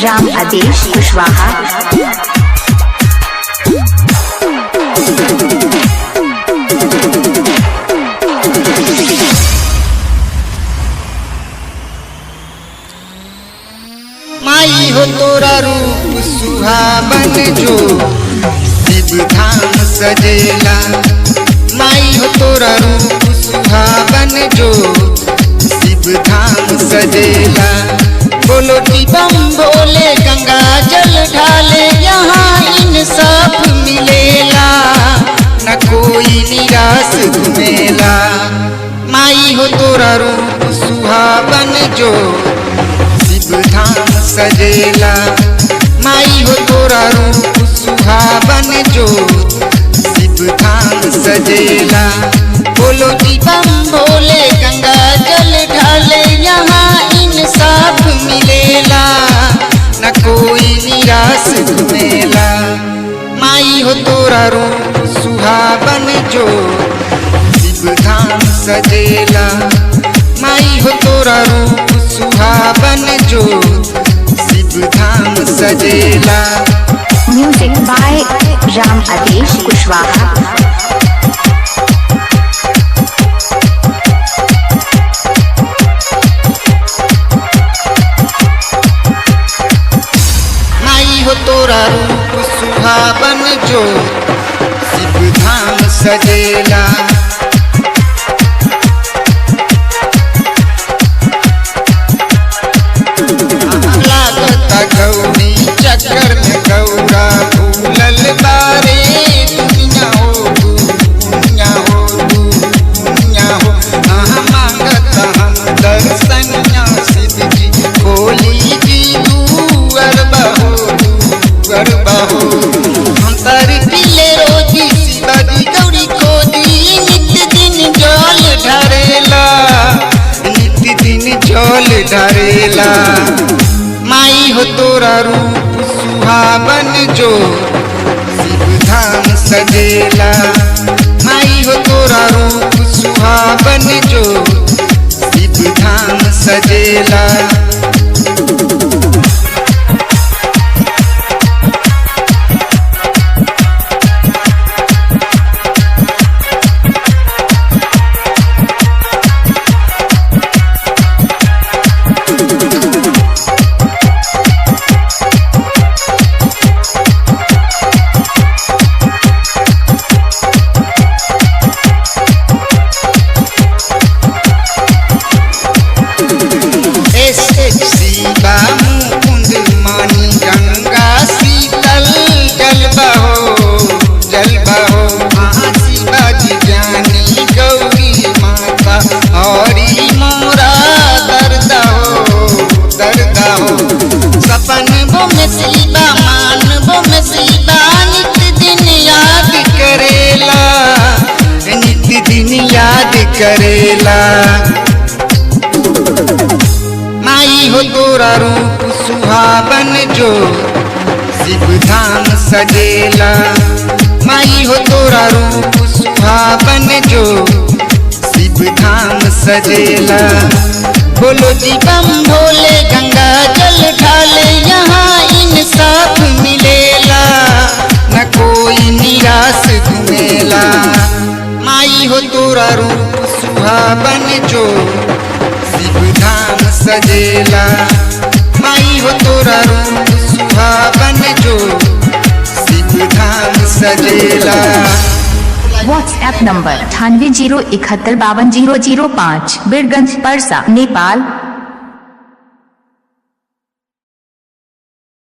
राम आदेश कुशवाहा। माई हो तोरा रूप सुहावन जो शिव धाम सजेला। माई हो तोरा रूप सुहावन जो शिव धाम सजेला। बोलो कि बम भोले गंगा जल ढाले, यहाँ इंसाफ मिलेला, न कोई निराश घूमेला। माई हो तोरा रूप सुहावन जो शिव धाम सजेला। माई हो तोरा रूप सुहावन जो शिव धाम सजेला। बोलो कि बम भोले गंगा जल ढाले, यहाँ इंसाफ मिलेला, न कोई निराश घूमेला। माई हो तोरा रूप सुहावन जो शिव धाम सजेला। माई हो तोरा रूप सुहावन जो शिव धाम सजेला। म्यूजिक बाय राम आदेश कुशवाहा। माई हो तोरा रूप सुहावन जो शिव धाम सजेला। गौरी चक्कर में गौरा भूलल बारे, दुनिया हो तू, दुनिया हो तू, दुनिया हो। मांगत हम दर्शनिया सिद्ध जी, बोली जी तू अरबा हो, तू अरबा हो। हम तारी पीले रोजी शिवाजी गौरी खोदी, नित्य दिन जल ढारेला, नित्य दिन जल ढारेला। माई हो तोरा रूप सुहावन जो शिव धाम सजेला। माई हो तोरा रूप सुहावन जो शिव धाम सजेला। शिवा मुकुंद मणि गंगा शीतल जलवा हो, जलवा हो। शिवाजी ज्ञानी गौरी माता, हरि मोरा दर्दा हो, दर्दा हो। सपन वो में शिवा, मान वो में शिवा, नित्य दिन याद करेला, नित्य दिन याद करेला। माई हो तोरा रूप सुहावन जो शिव धाम सजेला। माई हो तोरा रूप सुहावन जो शिव धाम सजेला। बोलो जी बम भोले गंगा जल ढाले, यहाँ इंसाफ मिलेला, न कोई निराश घूमेला। माई हो तोरा रूप सुहावन जो शिव धाम सजेला। माई हो तोरा रूप सुहावन जो शिव धाम सजेला। व्हाट्सएप नंबर 9801750005, बीरगंज परसा नेपाल।